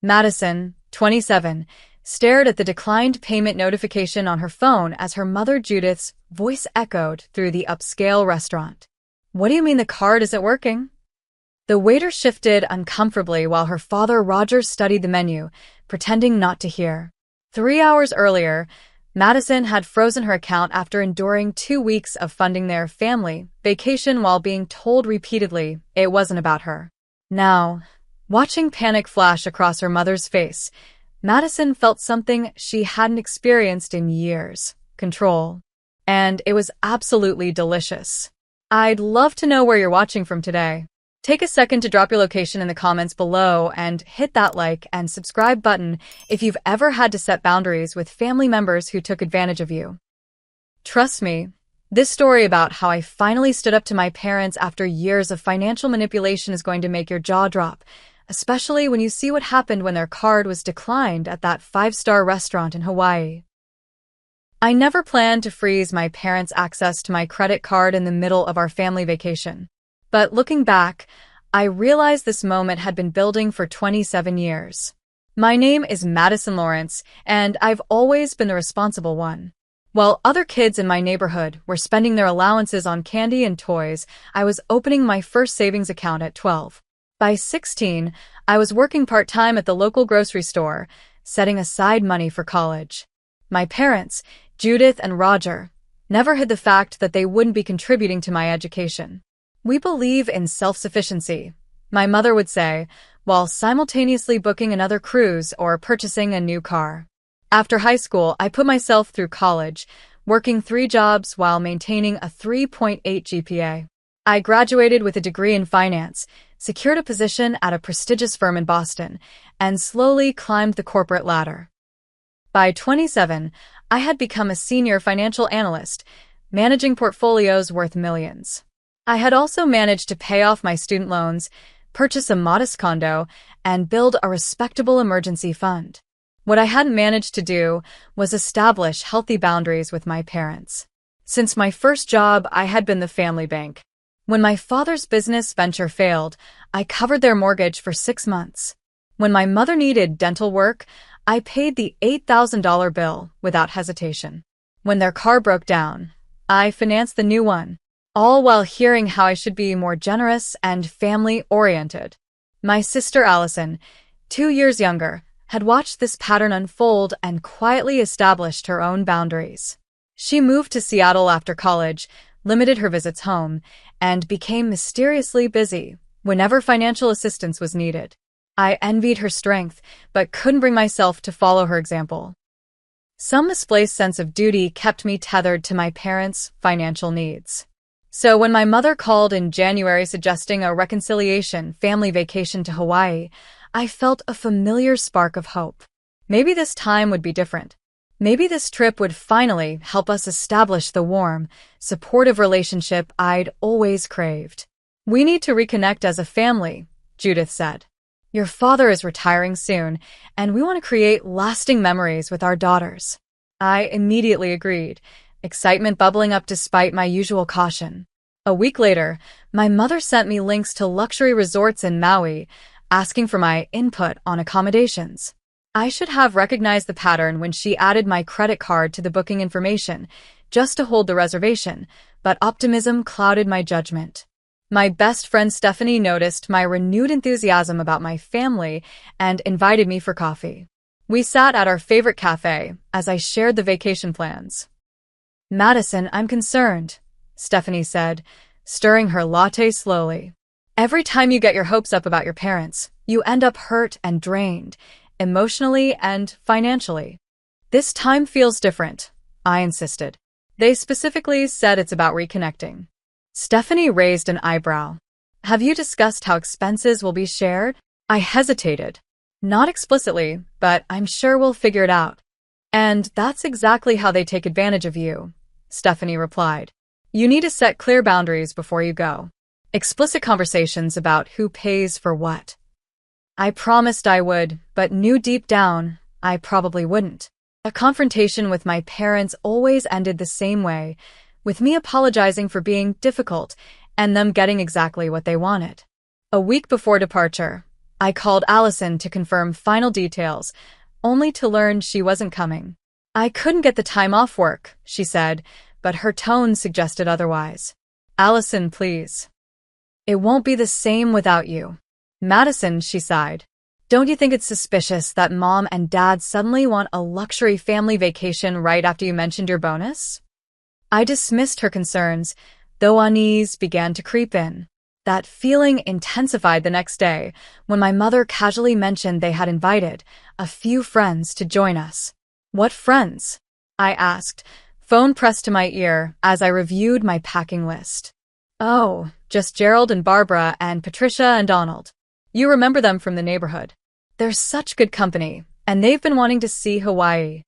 Madison, 27, stared at the declined payment notification on her phone as her mother Judith's voice echoed through the upscale restaurant. "What do you mean the card isn't working?" The waiter shifted uncomfortably while her father Roger studied the menu, pretending not to hear. 3 hours earlier, Madison had frozen her account after enduring 2 weeks of funding their family vacation while being told repeatedly it wasn't about her. Now, watching panic flash across her mother's face, Madison felt something she hadn't experienced in years: control. And it was absolutely delicious. I'd love to know where you're watching from today. Take a second to drop your location in the comments below and hit that like and subscribe button if you've ever had to set boundaries with family members who took advantage of you. Trust me, this story about how I finally stood up to my parents after years of financial manipulation is going to make your jaw drop, especially when you see what happened when their card was declined at that 5-star restaurant in Hawaii. I never planned to freeze my parents' access to my credit card in the middle of our family vacation. But looking back, I realized this moment had been building for 27 years. My name is Madison Lawrence, and I've always been the responsible one. While other kids in my neighborhood were spending their allowances on candy and toys, I was opening my first savings account at 12. By 16, I was working part-time at the local grocery store, setting aside money for college. My parents, Judith and Roger, never hid the fact that they wouldn't be contributing to my education. "We believe in self-sufficiency," my mother would say, while simultaneously booking another cruise or purchasing a new car. After high school, I put myself through college, working 3 jobs while maintaining a 3.8 GPA. I graduated with a degree in finance, secured a position at a prestigious firm in Boston, and slowly climbed the corporate ladder. By 27, I had become a senior financial analyst, managing portfolios worth millions. I had also managed to pay off my student loans, purchase a modest condo, and build a respectable emergency fund. What I hadn't managed to do was establish healthy boundaries with my parents. Since my first job, I had been the family bank. When my father's business venture failed, I covered their mortgage for 6 months. When my mother needed dental work, I paid the $8,000 bill without hesitation. When their car broke down, I financed the new one, all while hearing how I should be more generous and family-oriented. My sister Allison, 2 years younger, had watched this pattern unfold and quietly established her own boundaries. She moved to Seattle after college, limited her visits home, and became mysteriously busy whenever financial assistance was needed. I envied her strength, but couldn't bring myself to follow her example. Some misplaced sense of duty kept me tethered to my parents' financial needs. So when my mother called in January suggesting a reconciliation family vacation to Hawaii, I felt a familiar spark of hope. Maybe this time would be different. Maybe this trip would finally help us establish the warm, supportive relationship I'd always craved. "We need to reconnect as a family," Judith said. "Your father is retiring soon, and we want to create lasting memories with our daughters." I immediately agreed, excitement bubbling up despite my usual caution. A week later, my mother sent me links to luxury resorts in Maui, asking for my input on accommodations. I should have recognized the pattern when she added my credit card to the booking information, just to hold the reservation, but optimism clouded my judgment. My best friend Stephanie noticed my renewed enthusiasm about my family and invited me for coffee. We sat at our favorite cafe as I shared the vacation plans. "Madison, I'm concerned," Stephanie said, stirring her latte slowly. "Every time you get your hopes up about your parents, you end up hurt and drained, emotionally and financially." "This time feels different," I insisted. "They specifically said it's about reconnecting." Stephanie raised an eyebrow. "Have you discussed how expenses will be shared?" I hesitated. "Not explicitly, but I'm sure we'll figure it out." "And that's exactly how they take advantage of you," Stephanie replied. "You need to set clear boundaries before you go. Explicit conversations about who pays for what." I promised I would, but knew deep down I probably wouldn't. A confrontation with my parents always ended the same way, with me apologizing for being difficult and them getting exactly what they wanted. A week before departure, I called Allison to confirm final details, only to learn she wasn't coming. I couldn't get the time off work, she said, but her tone suggested otherwise. Allison, please. It won't be the same without you. Madison, she sighed. Don't you think it's suspicious that Mom and Dad suddenly want a luxury family vacation right after you mentioned your bonus? I dismissed her concerns, though unease began to creep in. That feeling intensified the next day when my mother casually mentioned they had invited a few friends to join us. What friends? I asked, phone pressed to my ear as I reviewed my packing list. Oh, just Gerald and Barbara and Patricia and Donald. You remember them from the neighborhood. They're such good company, and they've been wanting to see Hawaii.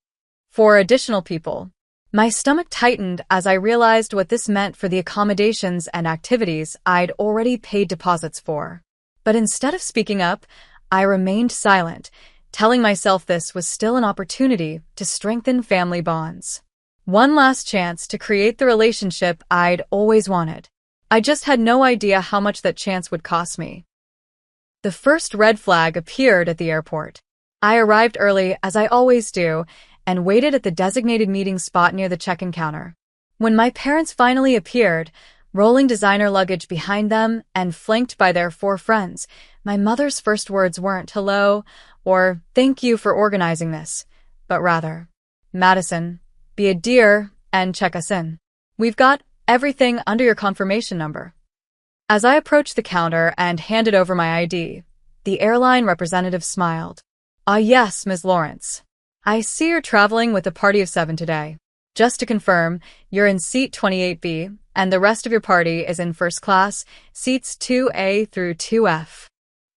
4 additional people. My stomach tightened as I realized what this meant for the accommodations and activities I'd already paid deposits for. But instead of speaking up, I remained silent, telling myself this was still an opportunity to strengthen family bonds. One last chance to create the relationship I'd always wanted. I just had no idea how much that chance would cost me. The first red flag appeared at the airport. I arrived early, as I always do, and waited at the designated meeting spot near the check-in counter. When my parents finally appeared, rolling designer luggage behind them and flanked by their 4 friends, my mother's first words weren't hello or thank you for organizing this, but rather, Madison, be a dear and check us in. We've got everything under your confirmation number. As I approached the counter and handed over my ID, the airline representative smiled. Ah yes, Ms. Lawrence. I see you're traveling with a party of 7 today. Just to confirm, you're in seat 28B, and the rest of your party is in first class, seats 2A through 2F.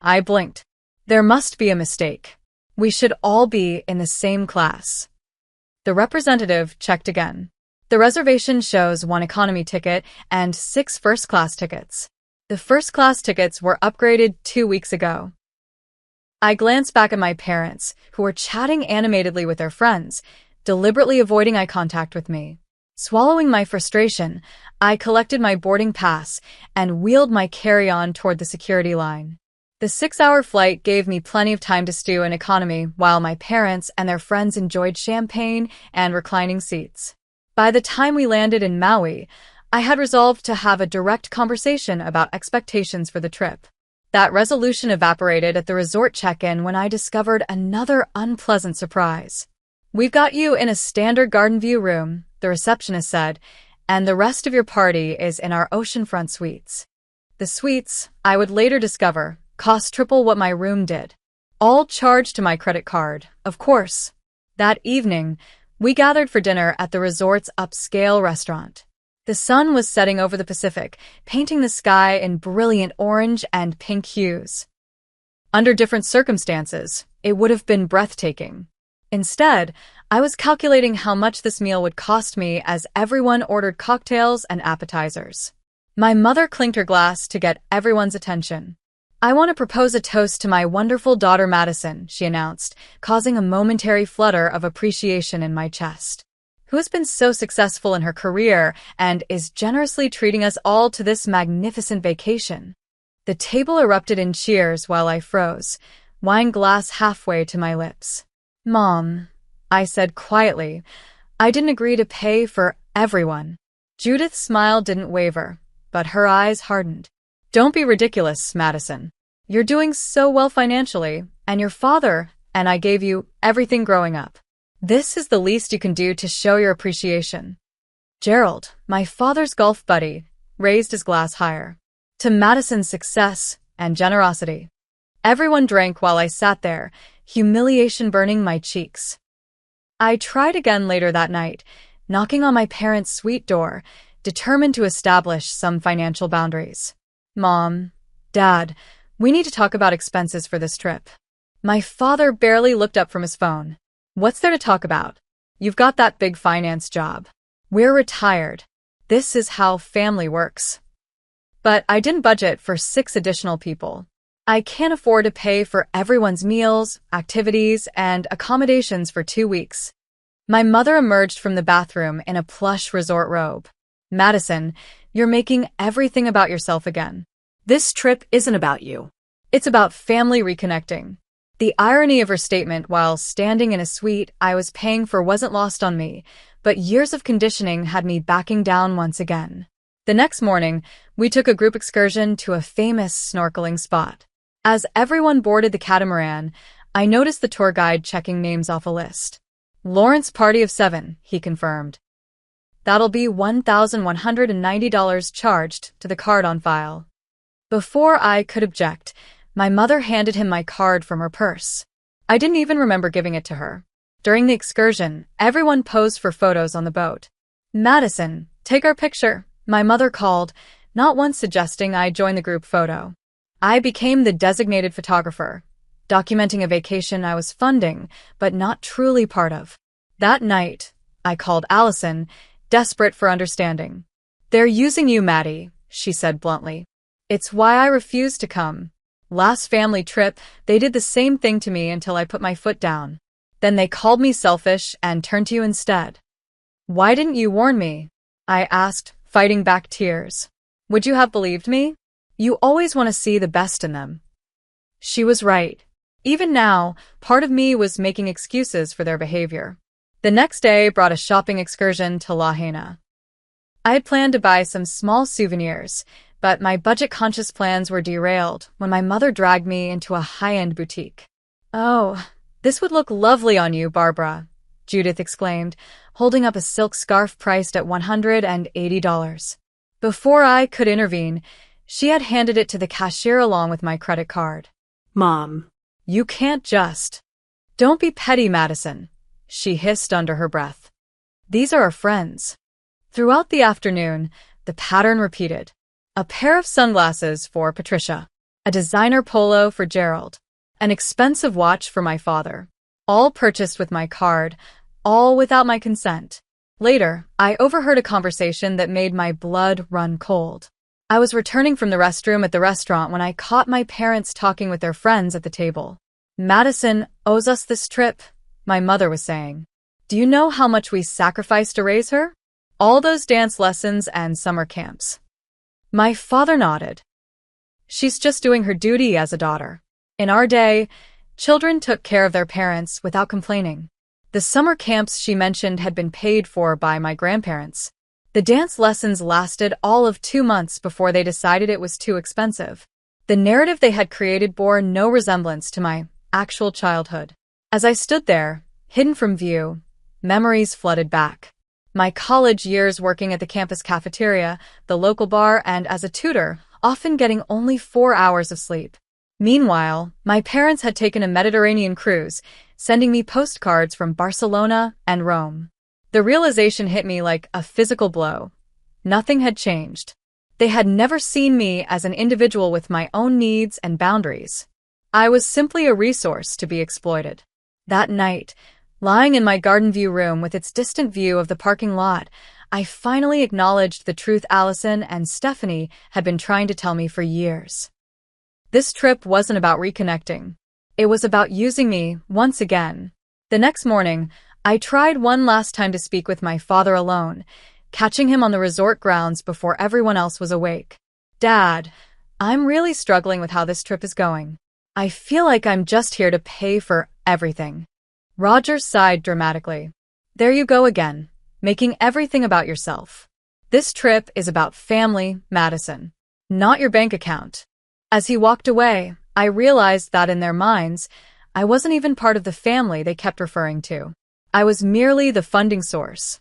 I blinked. There must be a mistake. We should all be in the same class. The representative checked again. The reservation shows 1 economy ticket and 6 first-class tickets. The first-class tickets were upgraded 2 weeks ago. I glanced back at my parents, who were chatting animatedly with their friends, deliberately avoiding eye contact with me. Swallowing my frustration, I collected my boarding pass and wheeled my carry-on toward the security line. The 6-hour flight gave me plenty of time to stew in economy while my parents and their friends enjoyed champagne and reclining seats. By the time we landed in Maui, I had resolved to have a direct conversation about expectations for the trip. That resolution evaporated at the resort check-in when I discovered another unpleasant surprise. We've got you in a standard garden view room, the receptionist said, and the rest of your party is in our oceanfront suites. The suites, I would later discover, cost triple what my room did. All charged to my credit card, of course. That evening, we gathered for dinner at the resort's upscale restaurant. The sun was setting over the Pacific, painting the sky in brilliant orange and pink hues. Under different circumstances, it would have been breathtaking. Instead, I was calculating how much this meal would cost me as everyone ordered cocktails and appetizers. My mother clinked her glass to get everyone's attention. I want to propose a toast to my wonderful daughter Madison, she announced, causing a momentary flutter of appreciation in my chest. Who has been so successful in her career and is generously treating us all to this magnificent vacation. The table erupted in cheers while I froze, wine glass halfway to my lips. Mom, I said quietly, I didn't agree to pay for everyone. Judith's smile didn't waver, but her eyes hardened. Don't be ridiculous, Madison. You're doing so well financially, and your father and I gave you everything growing up. This is the least you can do to show your appreciation. Gerald, my father's golf buddy, raised his glass higher. To Madison's success and generosity. Everyone drank while I sat there, humiliation burning my cheeks. I tried again later that night, knocking on my parents' suite door, determined to establish some financial boundaries. Mom, Dad, we need to talk about expenses for this trip. My father barely looked up from his phone. What's there to talk about? You've got that big finance job. We're retired. This is how family works. But I didn't budget for 6 additional people. I can't afford to pay for everyone's meals, activities, and accommodations for 2 weeks. My mother emerged from the bathroom in a plush resort robe. Madison, you're making everything about yourself again. This trip isn't about you. It's about family reconnecting. The irony of her statement while standing in a suite I was paying for wasn't lost on me, but years of conditioning had me backing down once again. The next morning, we took a group excursion to a famous snorkeling spot. As everyone boarded the catamaran, I noticed the tour guide checking names off a list. Lawrence Party of 7, he confirmed. That'll be $1,190 charged to the card on file. Before I could object, my mother handed him my card from her purse. I didn't even remember giving it to her. During the excursion, everyone posed for photos on the boat. "Madison, take our picture," my mother called, not once suggesting I join the group photo. I became the designated photographer, documenting a vacation I was funding, but not truly part of. That night, I called Allison, desperate for understanding. "They're using you, Maddie," she said bluntly. "It's why I refused to come. Last family trip, they did the same thing to me until I put my foot down. Then they called me selfish and turned to you instead." "Why didn't you warn me?" I asked, fighting back tears. "Would you have believed me? You always want to see the best in them." She was right. Even now, part of me was making excuses for their behavior. The next day brought a shopping excursion to Lahaina. I had planned to buy some small souvenirs, but my budget-conscious plans were derailed when my mother dragged me into a high-end boutique. "Oh, this would look lovely on you, Barbara," Judith exclaimed, holding up a silk scarf priced at $180. Before I could intervene, she had handed it to the cashier along with my credit card. "Mom, "You can't just—" "Don't be petty, Madison," she hissed under her breath. "These are our friends." Throughout the afternoon, the pattern repeated. A pair of sunglasses for Patricia, a designer polo for Gerald, an expensive watch for my father, all purchased with my card, all without my consent. Later, I overheard a conversation that made my blood run cold. I was returning from the restroom at the restaurant when I caught my parents talking with their friends at the table. "Madison owes us this trip," my mother was saying. "Do you know how much we sacrificed to raise her? All those dance lessons and summer camps." My father nodded. "She's just doing her duty as a daughter. In our day, children took care of their parents without complaining. The summer camps she mentioned had been paid for by my grandparents. The dance lessons lasted all of 2 months before they decided it was too expensive. The narrative they had created bore no resemblance to my actual childhood. As I stood there, hidden from view, memories flooded back. My college years working at the campus cafeteria, the local bar, and as a tutor, often getting only 4 hours of sleep. Meanwhile, my parents had taken a Mediterranean cruise, sending me postcards from Barcelona and Rome. The realization hit me like a physical blow. Nothing had changed. They had never seen me as an individual with my own needs and boundaries. I was simply a resource to be exploited. That night, lying in my garden view room with its distant view of the parking lot, I finally acknowledged the truth Allison and Stephanie had been trying to tell me for years. This trip wasn't about reconnecting. It was about using me once again. The next morning, I tried one last time to speak with my father alone, catching him on the resort grounds before everyone else was awake. "Dad, I'm really struggling with how this trip is going. I feel like I'm just here to pay for everything." Roger sighed dramatically. "There you go again, making everything about yourself. This trip is about family, Madison, not your bank account." As he walked away, I realized that in their minds, I wasn't even part of the family they kept referring to. I was merely the funding source.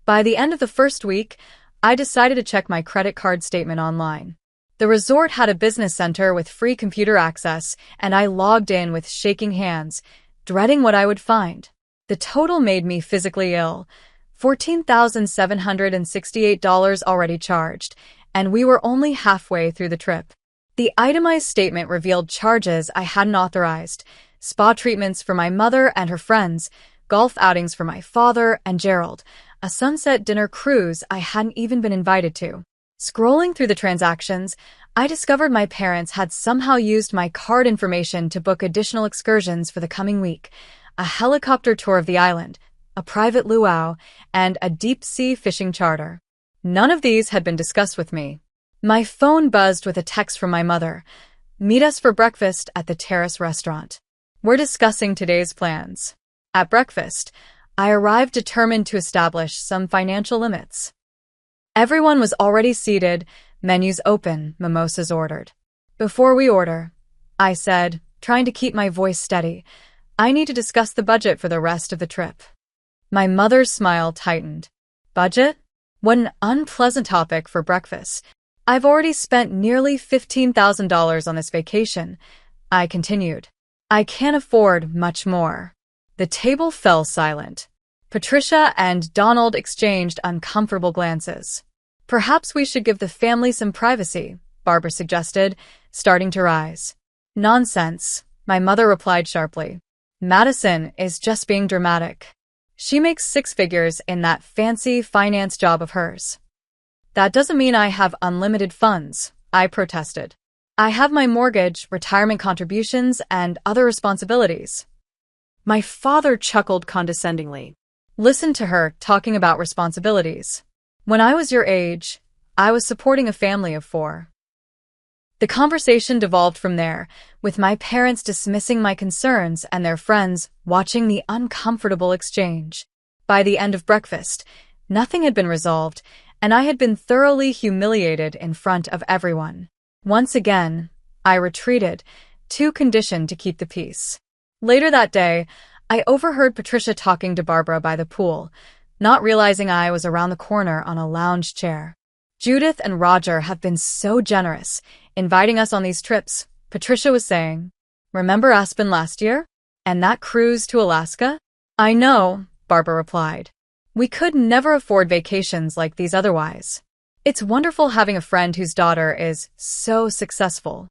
By the end of the first week, I decided to check my credit card statement online. The resort had a business center with free computer access, and I logged in with shaking hands, dreading what I would find. The total made me physically ill. $14,768 already charged, and we were only halfway through the trip. The itemized statement revealed charges I hadn't authorized, spa treatments for my mother and her friends, golf outings for my father and Gerald, a sunset dinner cruise I hadn't even been invited to. Scrolling through the transactions, I discovered my parents had somehow used my card information to book additional excursions for the coming week, a helicopter tour of the island, a private luau, and a deep-sea fishing charter. None of these had been discussed with me. My phone buzzed with a text from my mother. Meet us for breakfast at the Terrace restaurant. We're discussing today's plans. At breakfast, I arrived determined to establish some financial limits. Everyone was already seated, menus open, mimosas ordered. Before we order, I said, trying to keep my voice steady, I need to discuss the budget for the rest of the trip. My mother's smile tightened. Budget? What an unpleasant topic for breakfast. I've already spent nearly $15,000 on this vacation, I continued. I can't afford much more. The table fell silent. Patricia and Donald exchanged uncomfortable glances. Perhaps we should give the family some privacy, Barbara suggested, starting to rise. Nonsense, my mother replied sharply. Madison is just being dramatic. She makes six figures in that fancy finance job of hers. That doesn't mean I have unlimited funds, I protested. I have my mortgage, retirement contributions, and other responsibilities. My father chuckled condescendingly. Listen to her talking about responsibilities. When I was your age, I was supporting a family of 4. The conversation devolved from there, with my parents dismissing my concerns and their friends watching the uncomfortable exchange. By the end of breakfast, nothing had been resolved, and I had been thoroughly humiliated in front of everyone. Once again, I retreated, too conditioned to keep the peace. Later that day, I overheard Patricia talking to Barbara by the pool, not realizing I was around the corner on a lounge chair. Judith and Roger have been so generous, inviting us on these trips, Patricia was saying. Remember Aspen last year? And that cruise to Alaska? I know, Barbara replied. We could never afford vacations like these otherwise. It's wonderful having a friend whose daughter is so successful.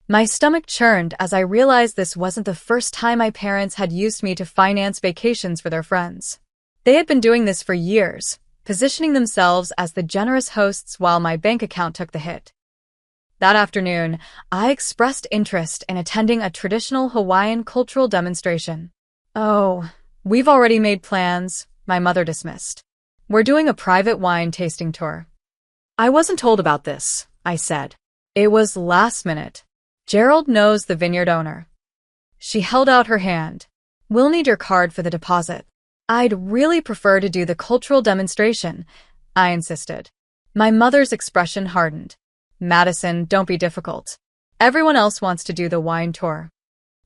My stomach churned as I realized this wasn't the first time my parents had used me to finance vacations for their friends. They had been doing this for years, positioning themselves as the generous hosts while my bank account took the hit. That afternoon, I expressed interest in attending a traditional Hawaiian cultural demonstration. Oh, we've already made plans, my mother dismissed. We're doing a private wine tasting tour. I wasn't told about this, I said. It was last minute. Gerald knows the vineyard owner. She held out her hand. We'll need your card for the deposit. I'd really prefer to do the cultural demonstration, I insisted. My mother's expression hardened. Madison, don't be difficult. Everyone else wants to do the wine tour.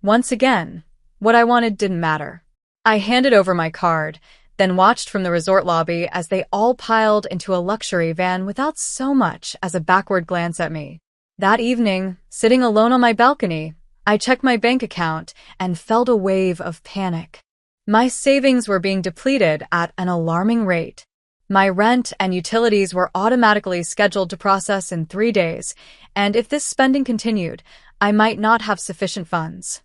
Once again, what I wanted didn't matter. I handed over my card, then watched from the resort lobby as they all piled into a luxury van without so much as a backward glance at me. That evening, sitting alone on my balcony, I checked my bank account and felt a wave of panic. My savings were being depleted at an alarming rate. My rent and utilities were automatically scheduled to process in 3 days, and if this spending continued, I might not have sufficient funds.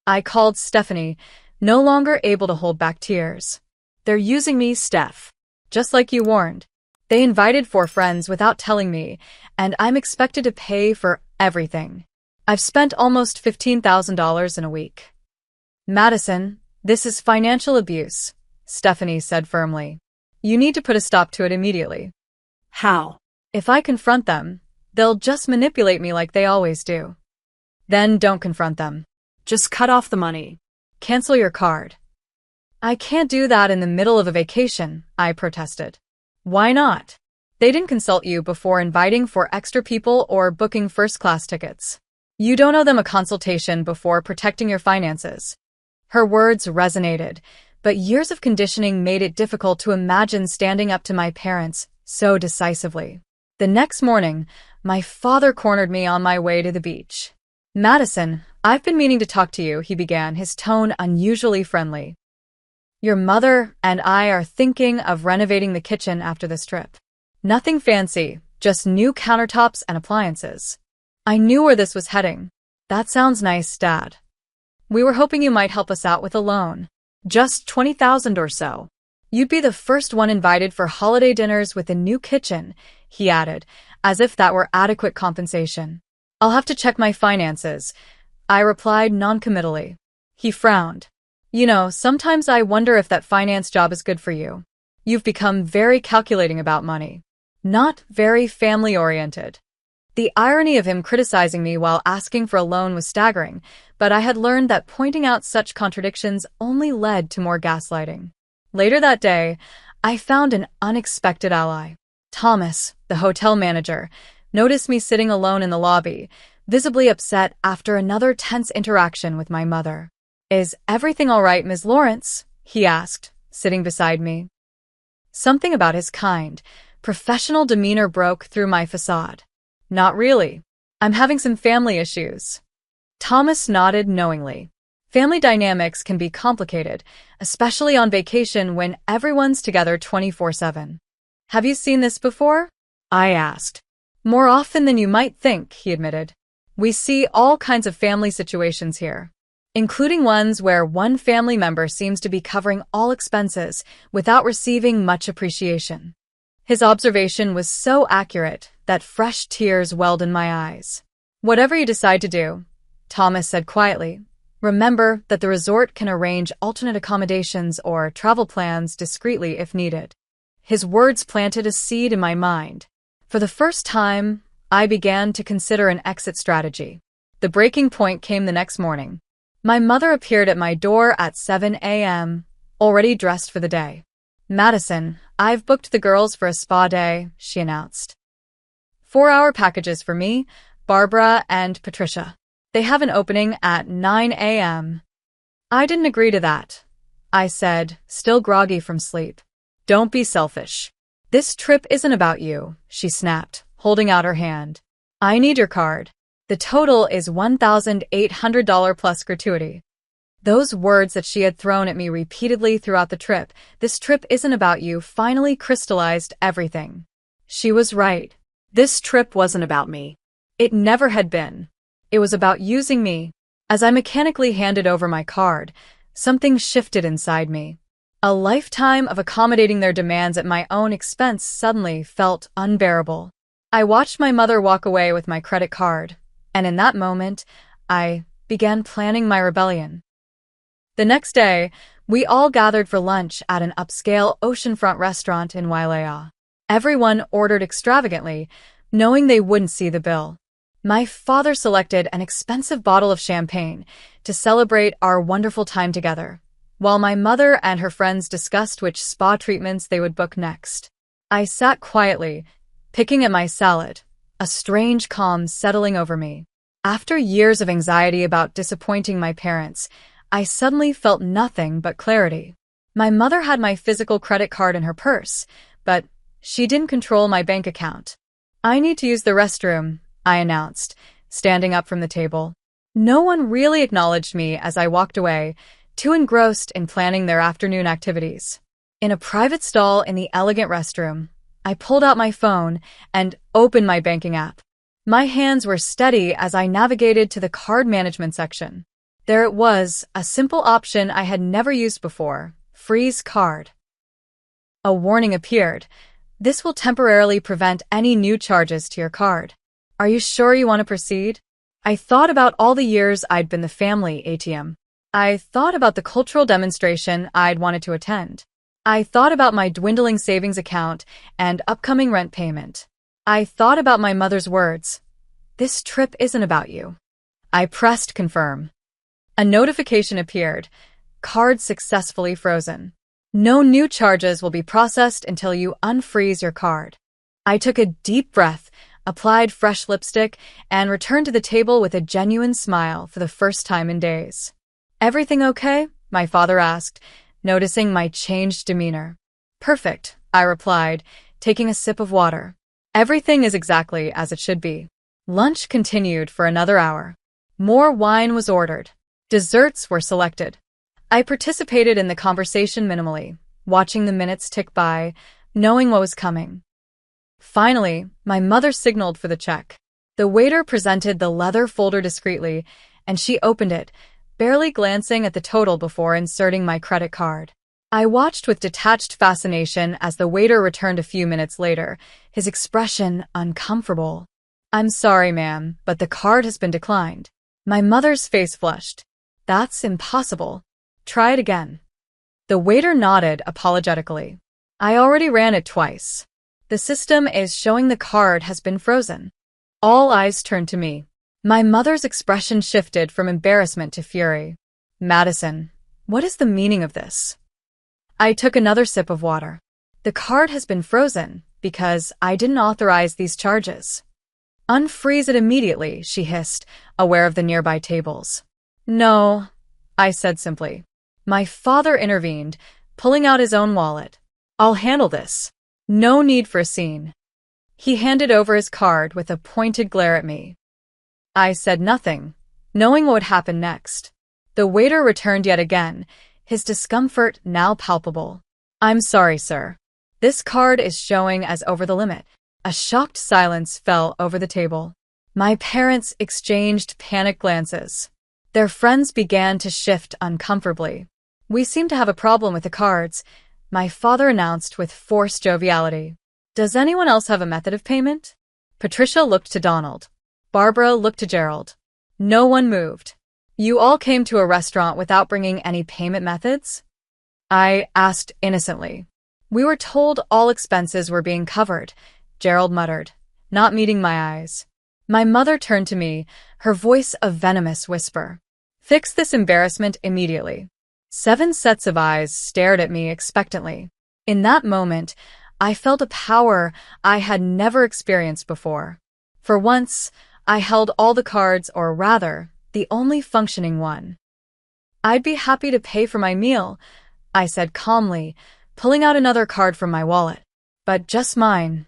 I called Stephanie, no longer able to hold back tears. They're using me, Steph. Just like you warned. They invited 4 friends without telling me, and I'm expected to pay for everything. I've spent almost $15,000 in a week. Madison, this is financial abuse, Stephanie said firmly. You need to put a stop to it immediately. How? If I confront them, they'll just manipulate me like they always do. Then don't confront them. Just cut off the money. Cancel your card. I can't do that in the middle of a vacation, I protested. Why not? They didn't consult you before inviting 4 extra people or booking first-class tickets. You don't owe them a consultation before protecting your finances. Her words resonated, but years of conditioning made it difficult to imagine standing up to my parents so decisively. The next morning, my father cornered me on my way to the beach. Madison, I've been meaning to talk to you, he began, his tone unusually friendly. Your mother and I are thinking of renovating the kitchen after this trip. Nothing fancy, just new countertops and appliances. I knew where this was heading. That sounds nice, Dad. We were hoping you might help us out with a loan. Just $20,000 or so. You'd be the first one invited for holiday dinners with a new kitchen, he added, as if that were adequate compensation. I'll have to check my finances, I replied noncommittally. He frowned. You know, sometimes I wonder if that finance job is good for you. You've become very calculating about money. Not very family-oriented. The irony of him criticizing me while asking for a loan was staggering, but I had learned that pointing out such contradictions only led to more gaslighting. Later that day, I found an unexpected ally. Thomas, the hotel manager, noticed me sitting alone in the lobby, visibly upset after another tense interaction with my mother. "Is everything all right, Ms. Lawrence?" he asked, sitting beside me. Something about his kind, professional demeanor broke through my facade. "Not really. I'm having some family issues." Thomas nodded knowingly. Family dynamics can be complicated, especially on vacation when everyone's together 24/7. "Have you seen this before?" I asked. "More often than you might think," he admitted. "We see all kinds of family situations here, including ones where one family member seems to be covering all expenses without receiving much appreciation." His observation was so accurate that fresh tears welled in my eyes. "Whatever you decide to do," Thomas said quietly, "remember that the resort can arrange alternate accommodations or travel plans discreetly if needed." His words planted a seed in my mind. For the first time, I began to consider an exit strategy. The breaking point came the next morning. My mother appeared at my door at 7 a.m., already dressed for the day. "Madison, I've booked the girls for a spa day," she announced. 4-hour packages for me, Barbara, and Patricia. They have an opening at 9 a.m. I didn't agree to that, I said, still groggy from sleep. "Don't be selfish. This trip isn't about you," she snapped, holding out her hand. "I need your card. The total is $1,800 plus gratuity." Those words that she had thrown at me repeatedly throughout the trip, "This trip isn't about you," finally crystallized everything. She was right. This trip wasn't about me. It never had been. It was about using me. As I mechanically handed over my card, something shifted inside me. A lifetime of accommodating their demands at my own expense suddenly felt unbearable. I watched my mother walk away with my credit card, and in that moment, I began planning my rebellion. The next day, we all gathered for lunch at an upscale oceanfront restaurant in Wailea. Everyone ordered extravagantly, knowing they wouldn't see the bill. My father selected an expensive bottle of champagne to celebrate our wonderful time together, while my mother and her friends discussed which spa treatments they would book next. I sat quietly, picking at my salad, a strange calm settling over me. After years of anxiety about disappointing my parents, I suddenly felt nothing but clarity. My mother had my physical credit card in her purse, but she didn't control my bank account. "I need to use the restroom," I announced, standing up from the table. No one really acknowledged me as I walked away, too engrossed in planning their afternoon activities. In a private stall in the elegant restroom, I pulled out my phone and opened my banking app. My hands were steady as I navigated to the card management section. There it was, a simple option I had never used before: freeze card. A warning appeared. "This will temporarily prevent any new charges to your card. Are you sure you want to proceed?" I thought about all the years I'd been the family ATM. I thought about the cultural demonstration I'd wanted to attend. I thought about my dwindling savings account and upcoming rent payment. I thought about my mother's words, "This trip isn't about you." I pressed confirm. A notification appeared. "Card successfully frozen. No new charges will be processed until you unfreeze your card." I took a deep breath, applied fresh lipstick, and returned to the table with a genuine smile for the first time in days. "Everything okay?" my father asked, noticing my changed demeanor. "Perfect," I replied, taking a sip of water. "Everything is exactly as it should be." Lunch continued for another hour. More wine was ordered. Desserts were selected. I participated in the conversation minimally, watching the minutes tick by, knowing what was coming. Finally, my mother signaled for the check. The waiter presented the leather folder discreetly, and she opened it, barely glancing at the total before inserting my credit card. I watched with detached fascination as the waiter returned a few minutes later, his expression uncomfortable. "I'm sorry, ma'am, but the card has been declined." My mother's face flushed. "That's impossible. Try it again." The waiter nodded apologetically. "I already ran it twice. The system is showing the card has been frozen." All eyes turned to me. My mother's expression shifted from embarrassment to fury. Madison, what is the meaning of this? I took another sip of water. The card has been frozen because I didn't authorize these charges. Unfreeze it immediately, she hissed, aware of the nearby tables. No, I said simply. My father intervened, pulling out his own wallet. I'll handle this. No need for a scene. He handed over his card with a pointed glare at me. I said nothing, knowing what would happen next. The waiter returned yet again, his discomfort now palpable. I'm sorry, sir. This card is showing as over the limit. A shocked silence fell over the table. My parents exchanged panicked glances. Their friends began to shift uncomfortably. We seem to have a problem with the cards, my father announced with forced joviality. Does anyone else have a method of payment? Patricia looked to Donald. Barbara looked to Gerald. No one moved. You all came to a restaurant without bringing any payment methods? I asked innocently. We were told all expenses were being covered, Gerald muttered, not meeting my eyes. My mother turned to me, her voice a venomous whisper. Fix this embarrassment immediately. 7 sets of eyes stared at me expectantly. In that moment, I felt a power I had never experienced before. For once, I held all the cards, or rather, the only functioning one. I'd be happy to pay for my meal, I said calmly, pulling out another card from my wallet. But just mine.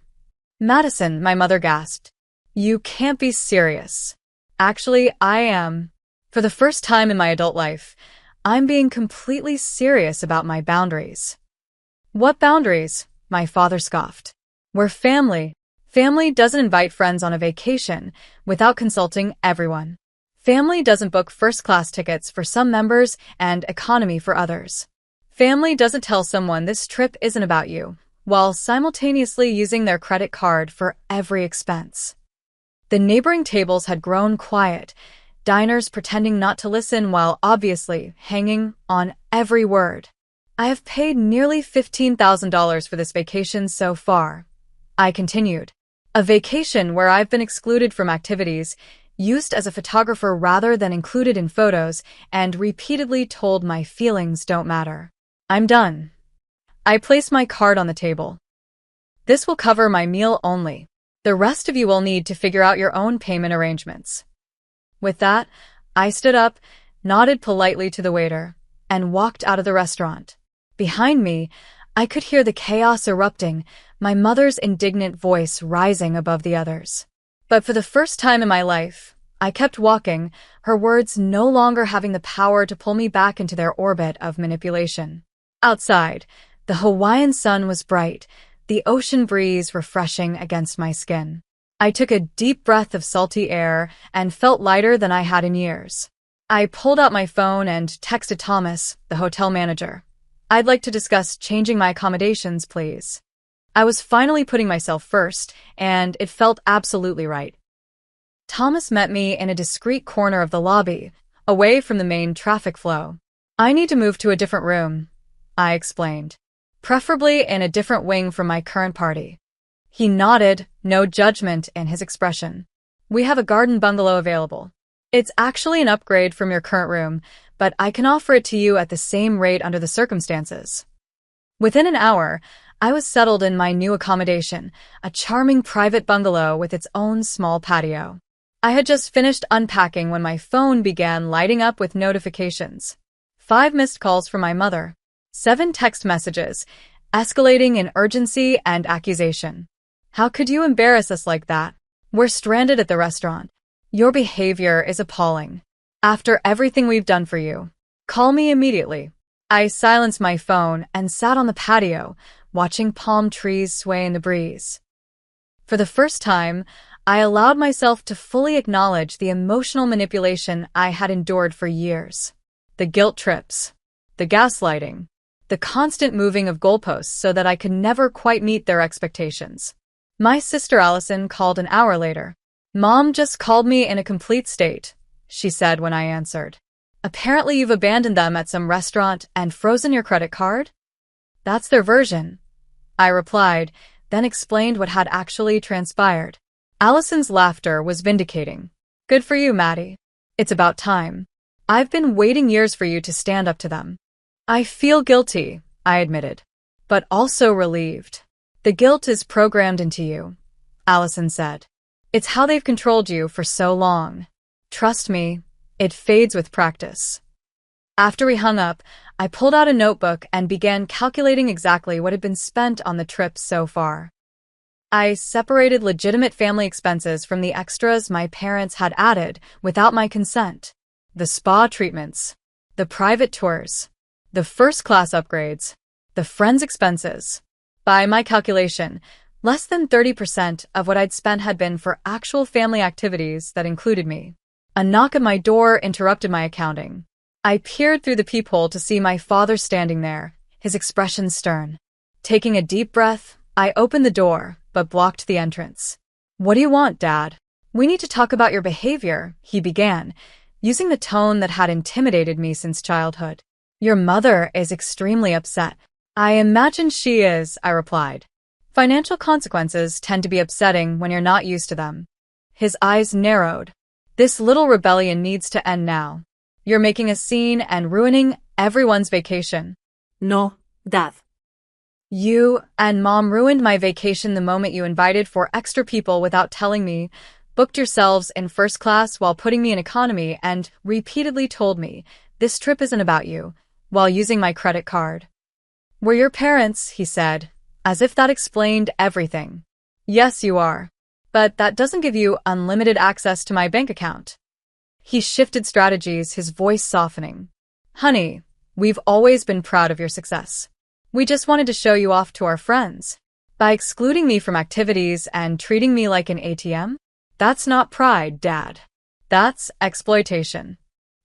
Madison, my mother gasped. You can't be serious. Actually, I am. For the first time in my adult life, I'm being completely serious about my boundaries. What boundaries? My father scoffed. We're family. Family doesn't invite friends on a vacation without consulting everyone. Family doesn't book first-class tickets for some members and economy for others. Family doesn't tell someone this trip isn't about you, while simultaneously using their credit card for every expense. The neighboring tables had grown quiet, diners pretending not to listen while obviously hanging on every word. I have paid nearly $15,000 for this vacation so far, I continued. A vacation where I've been excluded from activities, used as a photographer rather than included in photos, and repeatedly told my feelings don't matter. I'm done. I placed my card on the table. This will cover my meal only. The rest of you will need to figure out your own payment arrangements. With that, I stood up, nodded politely to the waiter, and walked out of the restaurant. Behind me, I could hear the chaos erupting, my mother's indignant voice rising above the others. But for the first time in my life, I kept walking, her words no longer having the power to pull me back into their orbit of manipulation. Outside, the Hawaiian sun was bright, the ocean breeze refreshing against my skin. I took a deep breath of salty air and felt lighter than I had in years. I pulled out my phone and texted Thomas, the hotel manager. I'd like to discuss changing my accommodations, please. I was finally putting myself first, and it felt absolutely right. Thomas met me in a discreet corner of the lobby, away from the main traffic flow. I need to move to a different room, I explained. Preferably in a different wing from my current party. He nodded, no judgment in his expression. We have a garden bungalow available. It's actually an upgrade from your current room, but I can offer it to you at the same rate under the circumstances. Within an hour, I was settled in my new accommodation, a charming private bungalow with its own small patio. I had just finished unpacking when my phone began lighting up with notifications. 5 missed calls from my mother. 7 text messages, escalating in urgency and accusation. How could you embarrass us like that? We're stranded at the restaurant. Your behavior is appalling. After everything we've done for you, call me immediately. I silenced my phone and sat on the patio, watching palm trees sway in the breeze. For the first time, I allowed myself to fully acknowledge the emotional manipulation I had endured for years. The guilt trips, the gaslighting, the constant moving of goalposts so that I could never quite meet their expectations. My sister Allison called an hour later. Mom just called me in a complete state, she said when I answered. Apparently you've abandoned them at some restaurant and frozen your credit card? That's their version, I replied, then explained what had actually transpired. Allison's laughter was vindicating. Good for you, Maddie. It's about time. I've been waiting years for you to stand up to them. I feel guilty, I admitted, but also relieved. The guilt is programmed into you, Allison said. It's how they've controlled you for so long. Trust me, it fades with practice. After we hung up, I pulled out a notebook and began calculating exactly what had been spent on the trip so far. I separated legitimate family expenses from the extras my parents had added without my consent. The spa treatments, the private tours, the first-class upgrades, the friends' expenses. By my calculation, less than 30% of what I'd spent had been for actual family activities that included me. A knock at my door interrupted my accounting. I peered through the peephole to see my father standing there, his expression stern. Taking a deep breath, I opened the door, but blocked the entrance. What do you want, Dad? We need to talk about your behavior, he began, using the tone that had intimidated me since childhood. Your mother is extremely upset. I imagine she is, I replied. Financial consequences tend to be upsetting when you're not used to them. His eyes narrowed. This little rebellion needs to end now. You're making a scene and ruining everyone's vacation. No, Dad. You and Mom ruined my vacation the moment you invited 4 extra people without telling me, booked yourselves in first class while putting me in economy, and repeatedly told me, this trip isn't about you, while using my credit card. We're your parents, he said, as if that explained everything. Yes, you are. But that doesn't give you unlimited access to my bank account. He shifted strategies, his voice softening. Honey, we've always been proud of your success. We just wanted to show you off to our friends. By excluding me from activities and treating me like an ATM? That's not pride, Dad. That's exploitation.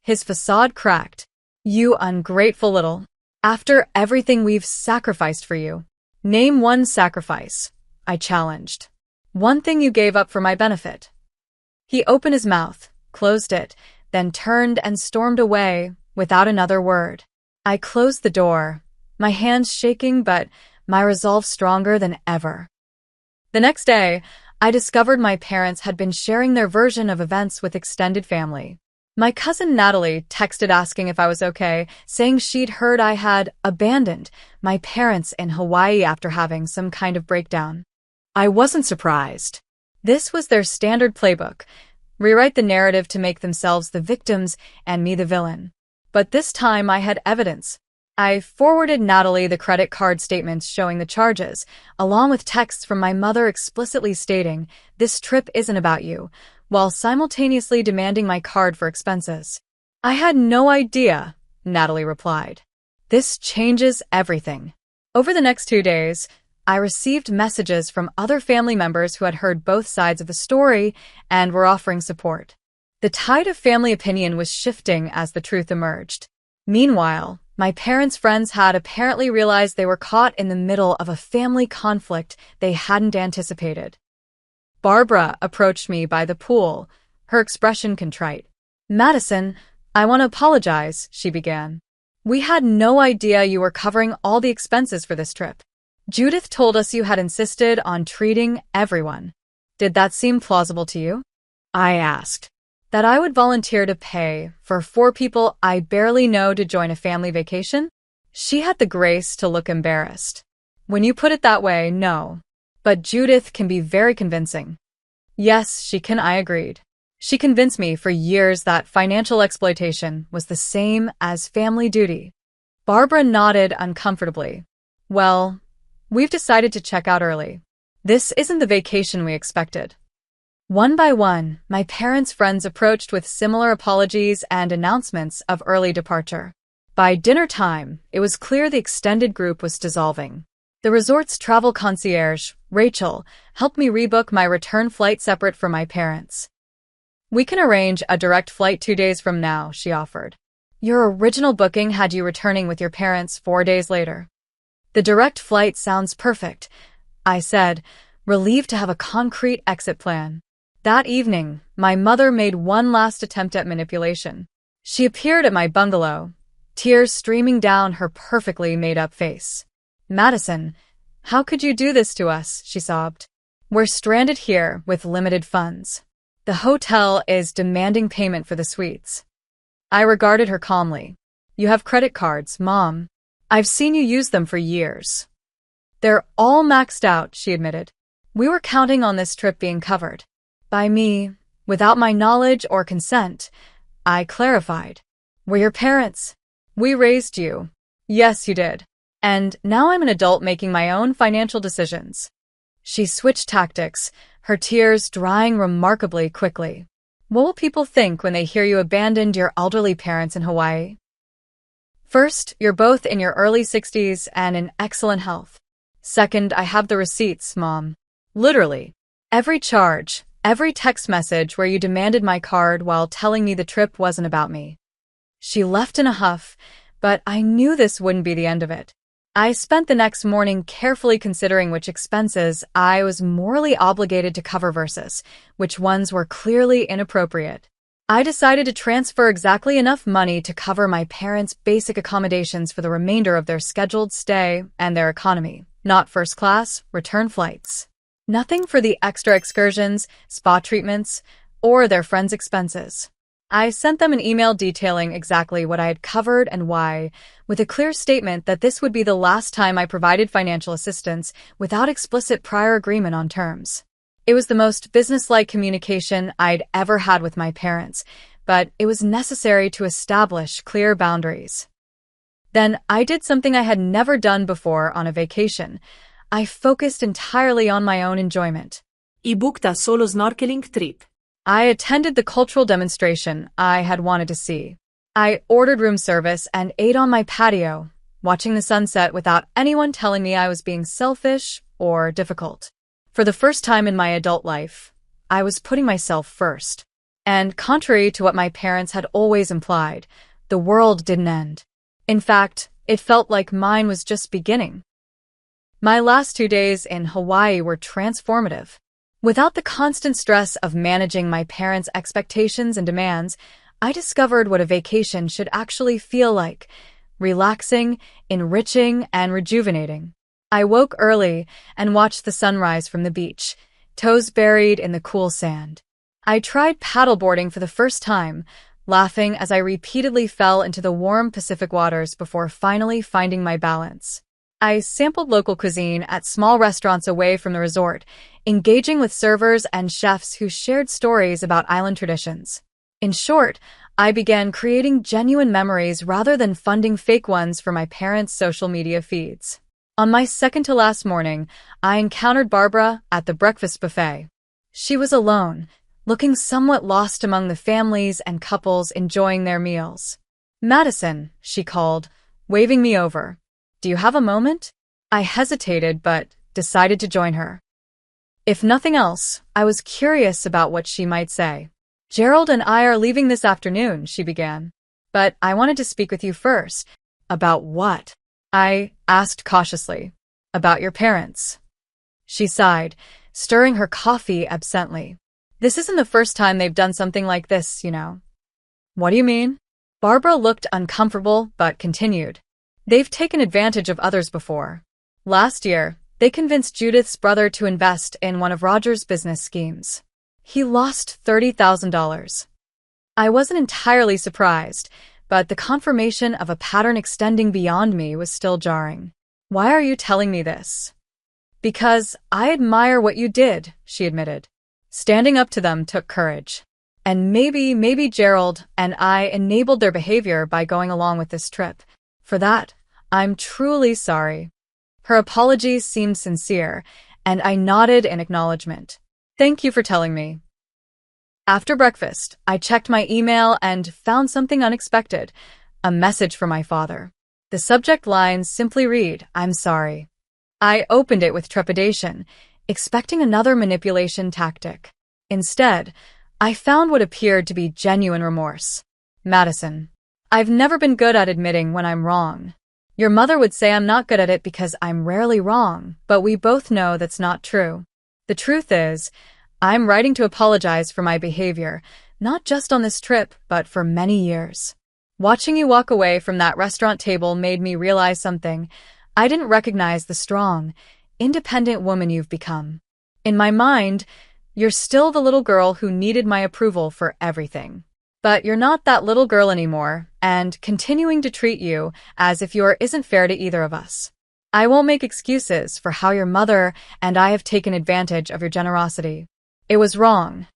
His facade cracked. You ungrateful little. After everything we've sacrificed for you. Name one sacrifice, I challenged. One thing you gave up for my benefit. He opened his mouth, closed it, then turned and stormed away without another word. I closed the door, my hands shaking but my resolve stronger than ever. The next day, I discovered my parents had been sharing their version of events with extended family. My cousin Natalie texted asking if I was okay, saying she'd heard I had abandoned my parents in Hawaii after having some kind of breakdown. I wasn't surprised. This was their standard playbook. Rewrite the narrative to make themselves the victims and me the villain. But this time I had evidence. I forwarded Natalie the credit card statements showing the charges, along with texts from my mother explicitly stating, this trip isn't about you, while simultaneously demanding my card for expenses. I had no idea, Natalie replied. This changes everything. Over the next 2 days, I received messages from other family members who had heard both sides of the story and were offering support. The tide of family opinion was shifting as the truth emerged. Meanwhile, my parents' friends had apparently realized they were caught in the middle of a family conflict they hadn't anticipated. Barbara approached me by the pool, her expression contrite. Madison, I want to apologize, she began. We had no idea you were covering all the expenses for this trip. Judith told us you had insisted on treating everyone. Did that seem plausible to you? I asked. That I would volunteer to pay for 4 people I barely know to join a family vacation? She had the grace to look embarrassed. When you put it that way, no. But Judith can be very convincing. Yes, she can, I agreed. She convinced me for years that financial exploitation was the same as family duty. Barbara nodded uncomfortably. Well, we've decided to check out early. This isn't the vacation we expected. One by one, my parents' friends approached with similar apologies and announcements of early departure. By dinner time, it was clear the extended group was dissolving. The resort's travel concierge, Rachel, helped me rebook my return flight separate from my parents. We can arrange a direct flight 2 days from now, she offered. Your original booking had you returning with your parents 4 days later. The direct flight sounds perfect, I said, relieved to have a concrete exit plan. That evening, my mother made one last attempt at manipulation. She appeared at my bungalow, tears streaming down her perfectly made-up face. Madison, how could you do this to us? She sobbed. We're stranded here with limited funds. The hotel is demanding payment for the suites. I regarded her calmly. You have credit cards, Mom. I've seen you use them for years. They're all maxed out, she admitted. We were counting on this trip being covered. By me, without my knowledge or consent, I clarified. We're your parents. We raised you. Yes, you did. And now I'm an adult making my own financial decisions. She switched tactics, her tears drying remarkably quickly. What will people think when they hear you abandoned your elderly parents in Hawaii? First, you're both in your early 60s and in excellent health. Second, I have the receipts, Mom. Literally. Every charge, every text message where you demanded my card while telling me the trip wasn't about me. She left in a huff, but I knew this wouldn't be the end of it. I spent the next morning carefully considering which expenses I was morally obligated to cover versus which ones were clearly inappropriate. I decided to transfer exactly enough money to cover my parents' basic accommodations for the remainder of their scheduled stay and their economy, not first class, return flights. Nothing for the extra excursions, spa treatments, or their friends' expenses. I sent them an email detailing exactly what I had covered and why, with a clear statement that this would be the last time I provided financial assistance without explicit prior agreement on terms. It was the most businesslike communication I'd ever had with my parents, but it was necessary to establish clear boundaries. Then I did something I had never done before on a vacation. I focused entirely on my own enjoyment. I booked a solo snorkeling trip. I attended the cultural demonstration I had wanted to see. I ordered room service and ate on my patio, watching the sunset without anyone telling me I was being selfish or difficult. For the first time in my adult life, I was putting myself first. And contrary to what my parents had always implied, the world didn't end. In fact, it felt like mine was just beginning. My last 2 days in Hawaii were transformative. Without the constant stress of managing my parents' expectations and demands, I discovered what a vacation should actually feel like: relaxing, enriching, and rejuvenating. I woke early and watched the sunrise from the beach, toes buried in the cool sand. I tried paddleboarding for the first time, laughing as I repeatedly fell into the warm Pacific waters before finally finding my balance. I sampled local cuisine at small restaurants away from the resort, engaging with servers and chefs who shared stories about island traditions. In short, I began creating genuine memories rather than funding fake ones for my parents' social media feeds. On my second-to-last morning, I encountered Barbara at the breakfast buffet. She was alone, looking somewhat lost among the families and couples enjoying their meals. "Madison," she called, waving me over. "Do you have a moment?" I hesitated but decided to join her. If nothing else, I was curious about what she might say. "Gerald and I are leaving this afternoon," she began. "But I wanted to speak with you first." "About what?" I asked cautiously. "About your parents." She sighed, stirring her coffee absently. "This isn't the first time they've done something like this, you know." "What do you mean?" Barbara looked uncomfortable but continued. "They've taken advantage of others before. Last year, they convinced Judith's brother to invest in one of Roger's business schemes. He lost $30,000. I wasn't entirely surprised, but the confirmation of a pattern extending beyond me was still jarring. "Why are you telling me this?" "Because I admire what you did," she admitted. Standing up to them took courage. "And maybe Gerald and I enabled their behavior by going along with this trip. For that, I'm truly sorry." Her apologies seemed sincere, and I nodded in acknowledgement. "Thank you for telling me." After breakfast, I checked my email and found something unexpected: a message from my father. The subject lines simply read, "I'm sorry." I opened it with trepidation, expecting another manipulation tactic. Instead, I found what appeared to be genuine remorse. "Madison, I've never been good at admitting when I'm wrong. Your mother would say I'm not good at it because I'm rarely wrong, but we both know that's not true. The truth is, I'm writing to apologize for my behavior, not just on this trip, but for many years. Watching you walk away from that restaurant table made me realize something. I didn't recognize the strong, independent woman you've become. In my mind, you're still the little girl who needed my approval for everything. But you're not that little girl anymore, and continuing to treat you as if you isn't fair to either of us. I won't make excuses for how your mother and I have taken advantage of your generosity. It was wrong.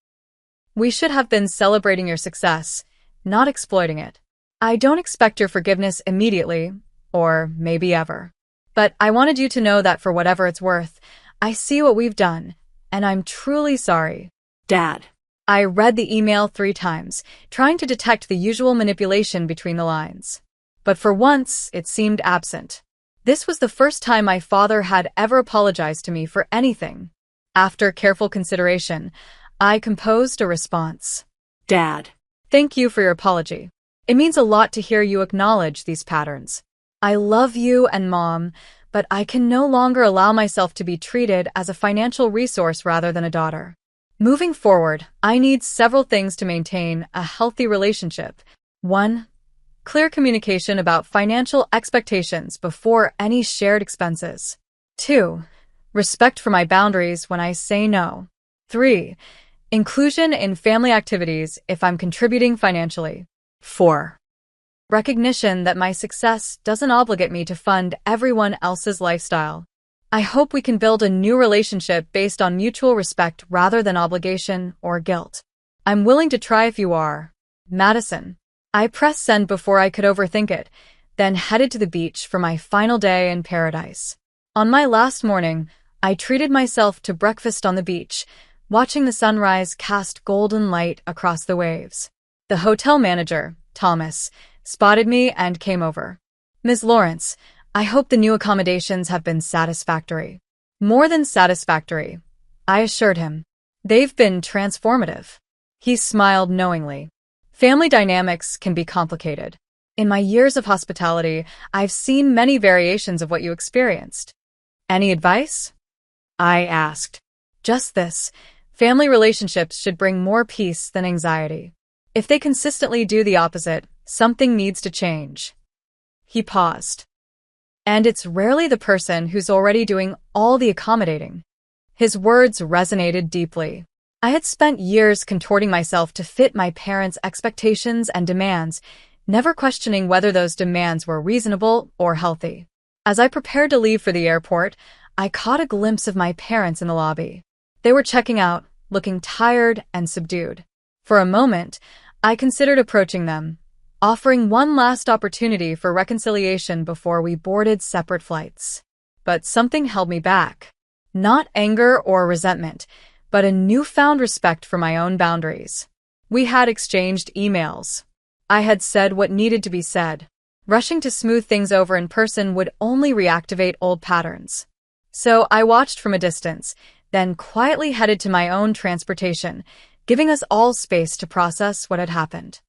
We should have been celebrating your success, not exploiting it. I don't expect your forgiveness immediately, or maybe ever. But I wanted you to know that for whatever it's worth, I see what we've done, and I'm truly sorry. Dad. I read the email 3 times, trying to detect the usual manipulation between the lines. But for once, it seemed absent. This was the first time my father had ever apologized to me for anything. After careful consideration, I composed a response. Dad. Thank you for your apology. It means a lot to hear you acknowledge these patterns. I love you and Mom, but I can no longer allow myself to be treated as a financial resource rather than a daughter. Moving forward, I need several things to maintain a healthy relationship. 1. Clear communication about financial expectations before any shared expenses. 2. Respect for my boundaries when I say no. 3. Inclusion in family activities if I'm contributing financially. 4. Recognition that my success doesn't obligate me to fund everyone else's lifestyle. I hope we can build a new relationship based on mutual respect rather than obligation or guilt. I'm willing to try if you are. Madison. I pressed send before I could overthink it, then headed to the beach for my final day in paradise. On my last morning, I treated myself to breakfast on the beach, watching the sunrise cast golden light across the waves. The hotel manager, Thomas, spotted me and came over. Ms. Lawrence, I hope the new accommodations have been satisfactory. More than satisfactory, I assured him. They've been transformative. He smiled knowingly. Family dynamics can be complicated. In my years of hospitality, I've seen many variations of what you experienced. Any advice? I asked. Just this. Family relationships should bring more peace than anxiety. If they consistently do the opposite, something needs to change. He paused. And it's rarely the person who's already doing all the accommodating. His words resonated deeply. I had spent years contorting myself to fit my parents' expectations and demands, never questioning whether those demands were reasonable or healthy. As I prepared to leave for the airport, I caught a glimpse of my parents in the lobby. They were checking out, looking tired and subdued. For a moment, I considered approaching them, offering one last opportunity for reconciliation before we boarded separate flights. But something held me back. Not anger or resentment, but a newfound respect for my own boundaries. We had exchanged emails. I had said what needed to be said. Rushing to smooth things over in person would only reactivate old patterns. So I watched from a distance, then quietly headed to my own transportation, giving us all space to process what had happened.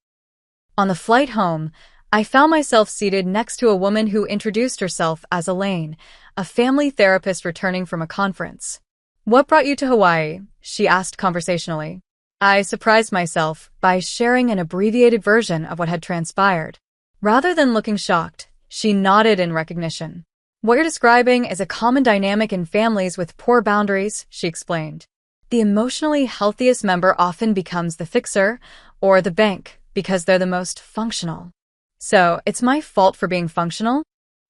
On the flight home, I found myself seated next to a woman who introduced herself as Elaine, a family therapist returning from a conference. What brought you to Hawaii? She asked conversationally. I surprised myself by sharing an abbreviated version of what had transpired. Rather than looking shocked, she nodded in recognition. What you're describing is a common dynamic in families with poor boundaries, she explained. The emotionally healthiest member often becomes the fixer or the bank because they're the most functional. So, it's my fault for being functional?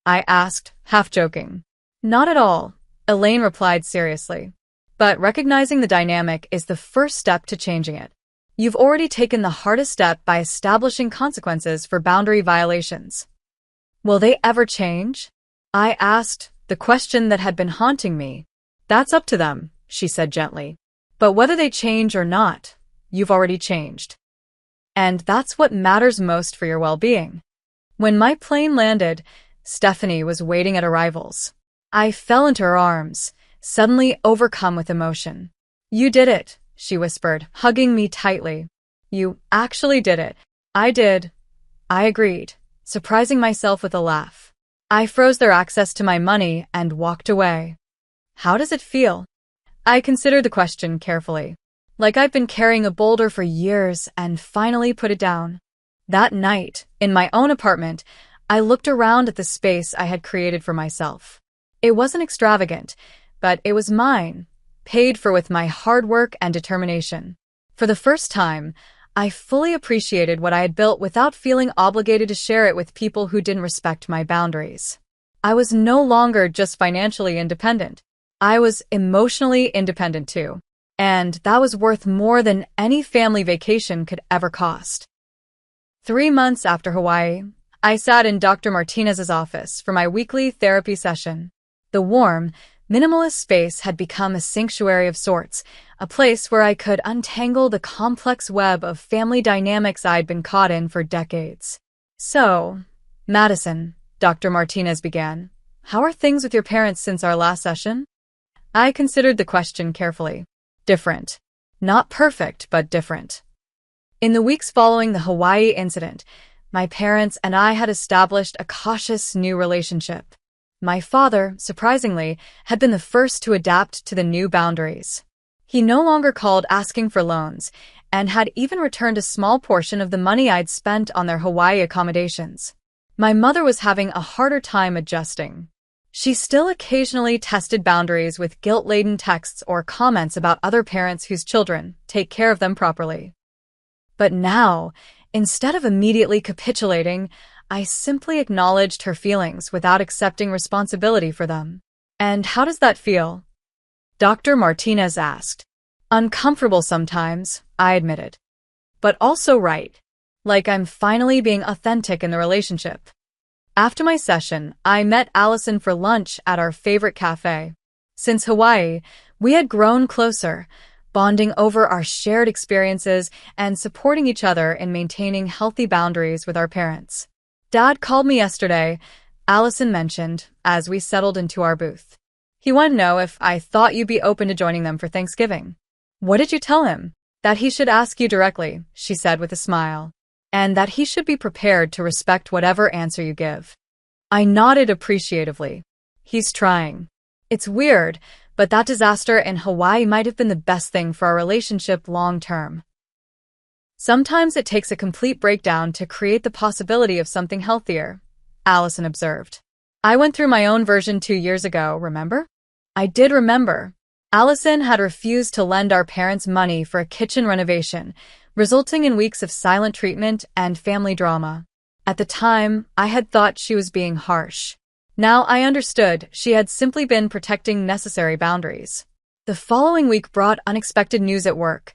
I asked, half joking. Not at all, Elaine replied seriously. But recognizing the dynamic is the first step to changing it. You've already taken the hardest step by establishing consequences for boundary violations. Will they ever change? I asked, the question that had been haunting me. That's up to them, she said gently. But whether they change or not, you've already changed. And that's what matters most for your well-being. When my plane landed, Stephanie was waiting at arrivals. I fell into her arms, suddenly overcome with emotion. You did it, she whispered, hugging me tightly. You actually did it. I did. I agreed, surprising myself with a laugh. I froze their access to my money and walked away. How does it feel? I considered the question carefully. Like I've been carrying a boulder for years and finally put it down. That night, in my own apartment, I looked around at the space I had created for myself. It wasn't extravagant, but it was mine, paid for with my hard work and determination. For the first time, I fully appreciated what I had built without feeling obligated to share it with people who didn't respect my boundaries. I was no longer just financially independent. I was emotionally independent too. And that was worth more than any family vacation could ever cost. 3 months after Hawaii, I sat in Dr. Martinez's office for my weekly therapy session. The warm, minimalist space had become a sanctuary of sorts, a place where I could untangle the complex web of family dynamics I'd been caught in for decades. "So, Madison," Dr. Martinez began, "how are things with your parents since our last session?" I considered the question carefully. Different. Not perfect, but different. In the weeks following the Hawaii incident, my parents and I had established a cautious new relationship. My father, surprisingly, had been the first to adapt to the new boundaries. He no longer called asking for loans, and had even returned a small portion of the money I'd spent on their Hawaii accommodations. My mother was having a harder time adjusting. She still occasionally tested boundaries with guilt-laden texts or comments about other parents whose children take care of them properly. But now, instead of immediately capitulating, I simply acknowledged her feelings without accepting responsibility for them. "And how does that feel?" Dr. Martinez asked. "Uncomfortable sometimes," I admitted. "But also right. Like I'm finally being authentic in the relationship." After my session, I met Allison for lunch at our favorite cafe. Since Hawaii, we had grown closer, bonding over our shared experiences and supporting each other in maintaining healthy boundaries with our parents. "Dad called me yesterday," Allison mentioned, as we settled into our booth. "He wanted to know if I thought you'd be open to joining them for Thanksgiving." "What did you tell him?" "That he should ask you directly," she said with a smile, "and that he should be prepared to respect whatever answer you give." I nodded appreciatively. He's trying. It's weird, but that disaster in Hawaii might have been the best thing for our relationship long term. "Sometimes it takes a complete breakdown to create the possibility of something healthier," Allison observed. "I went through my own version 2 years ago, remember?" I did remember. Allison had refused to lend our parents money for a kitchen renovation, resulting in weeks of silent treatment and family drama. At the time, I had thought she was being harsh. Now I understood she had simply been protecting necessary boundaries. The following week brought unexpected news at work.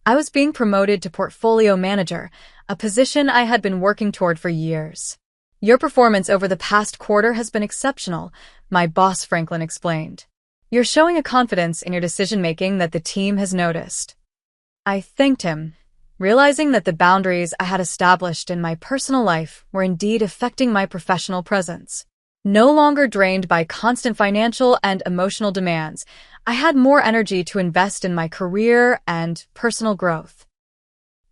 I was being promoted to portfolio manager, a position I had been working toward for years. "Your performance over the past quarter has been exceptional," my boss Franklin explained. "You're showing a confidence in your decision-making that the team has noticed." I thanked him, realizing that the boundaries I had established in my personal life were indeed affecting my professional presence. No longer drained by constant financial and emotional demands, I had more energy to invest in my career and personal growth.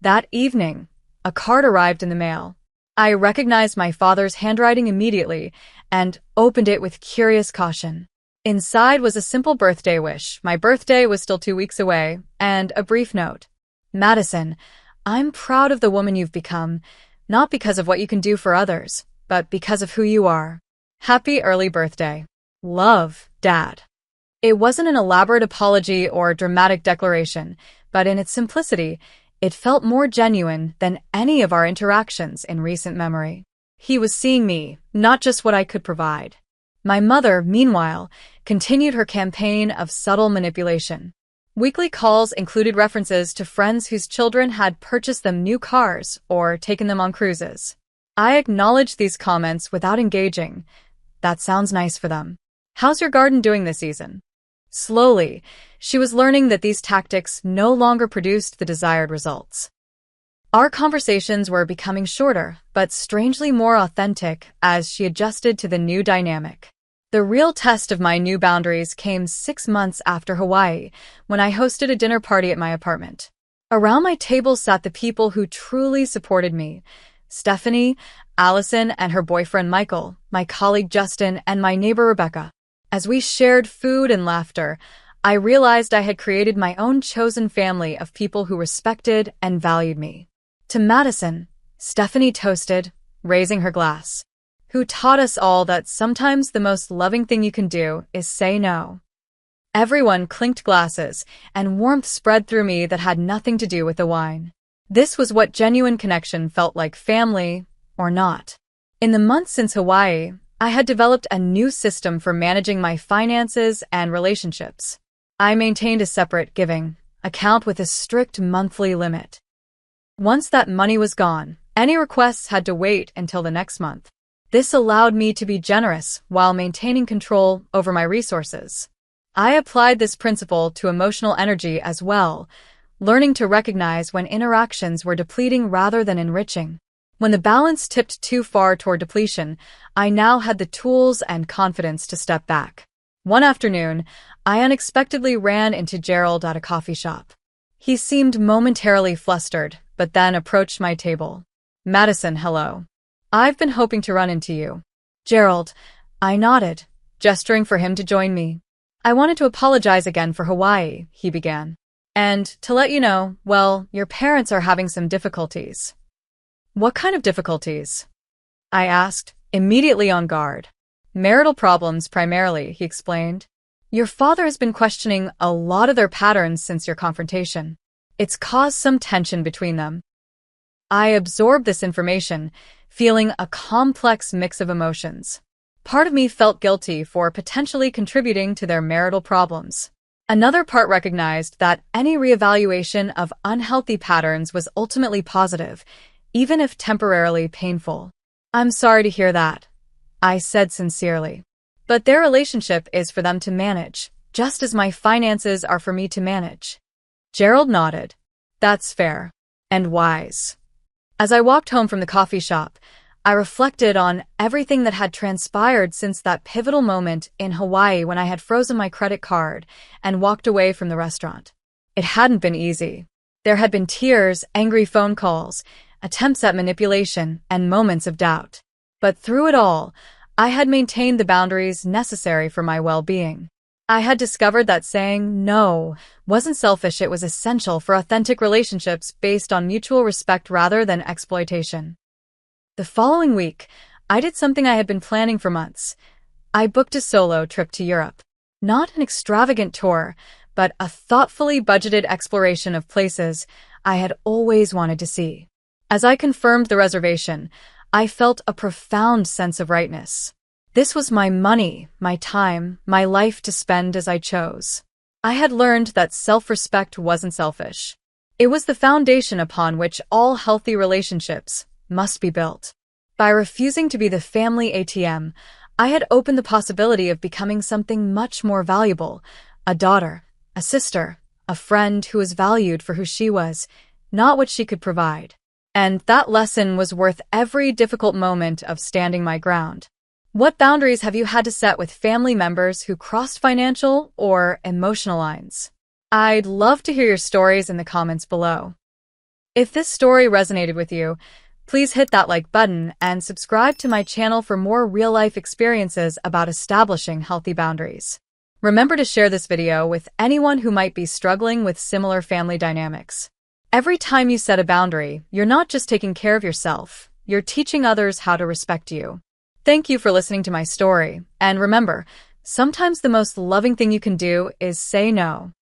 That evening, a card arrived in the mail. I recognized my father's handwriting immediately and opened it with curious caution. Inside was a simple birthday wish. My birthday was still 2 weeks away, and a brief note. "Madison, I'm proud of the woman you've become, not because of what you can do for others, but because of who you are. Happy early birthday. Love, Dad." It wasn't an elaborate apology or dramatic declaration, but in its simplicity, it felt more genuine than any of our interactions in recent memory. He was seeing me, not just what I could provide. My mother, meanwhile, continued her campaign of subtle manipulation. Weekly calls included references to friends whose children had purchased them new cars or taken them on cruises. I acknowledged these comments without engaging. "That sounds nice for them. How's your garden doing this season?" Slowly, she was learning that these tactics no longer produced the desired results. Our conversations were becoming shorter, but strangely more authentic as she adjusted to the new dynamic. The real test of my new boundaries came 6 months after Hawaii, when I hosted a dinner party at my apartment. Around my table sat the people who truly supported me: Stephanie, Allison and her boyfriend Michael, my colleague Justin, and my neighbor Rebecca. As we shared food and laughter, I realized I had created my own chosen family of people who respected and valued me. To Madison, Stephanie toasted, raising her glass, who taught us all that sometimes the most loving thing you can do is say no. Everyone clinked glasses, and warmth spread through me that had nothing to do with the wine. This was what genuine connection felt like, family or not. In the months since Hawaii, I had developed a new system for managing my finances and relationships. I maintained a separate giving account with a strict monthly limit. Once that money was gone, any requests had to wait until the next month. This allowed me to be generous while maintaining control over my resources. I applied this principle to emotional energy as well, learning to recognize when interactions were depleting rather than enriching. When the balance tipped too far toward depletion, I now had the tools and confidence to step back. One afternoon, I unexpectedly ran into Gerald at a coffee shop. He seemed momentarily flustered, but then approached my table. "Madison, hello. I've been hoping to run into you." "Gerald," I nodded, gesturing for him to join me. "I wanted to apologize again for Hawaii," he began. "And to let you know, well, your parents are having some difficulties." "What kind of difficulties?" I asked, immediately on guard. "Marital problems primarily," he explained. "Your father has been questioning a lot of their patterns since your confrontation. It's caused some tension between them." I absorbed this information, feeling a complex mix of emotions. Part of me felt guilty for potentially contributing to their marital problems. Another part recognized that any reevaluation of unhealthy patterns was ultimately positive, even if temporarily painful. "I'm sorry to hear that," I said sincerely. "But their relationship is for them to manage, just as my finances are for me to manage." Gerald nodded. "That's fair. And wise." As I walked home from the coffee shop, I reflected on everything that had transpired since that pivotal moment in Hawaii when I had frozen my credit card and walked away from the restaurant. It hadn't been easy. There had been tears, angry phone calls, attempts at manipulation, and moments of doubt. But through it all, I had maintained the boundaries necessary for my well-being. I had discovered that saying no wasn't selfish, it was essential for authentic relationships based on mutual respect rather than exploitation. The following week, I did something I had been planning for months. I booked a solo trip to Europe. Not an extravagant tour, but a thoughtfully budgeted exploration of places I had always wanted to see. As I confirmed the reservation, I felt a profound sense of rightness. This was my money, my time, my life to spend as I chose. I had learned that self-respect wasn't selfish. It was the foundation upon which all healthy relationships must be built. By refusing to be the family ATM, I had opened the possibility of becoming something much more valuable, a daughter, a sister, a friend who was valued for who she was, not what she could provide. And that lesson was worth every difficult moment of standing my ground. What boundaries have you had to set with family members who crossed financial or emotional lines? I'd love to hear your stories in the comments below. If this story resonated with you, please hit that like button and subscribe to my channel for more real-life experiences about establishing healthy boundaries. Remember to share this video with anyone who might be struggling with similar family dynamics. Every time you set a boundary, you're not just taking care of yourself, you're teaching others how to respect you. Thank you for listening to my story, and remember, sometimes the most loving thing you can do is say no.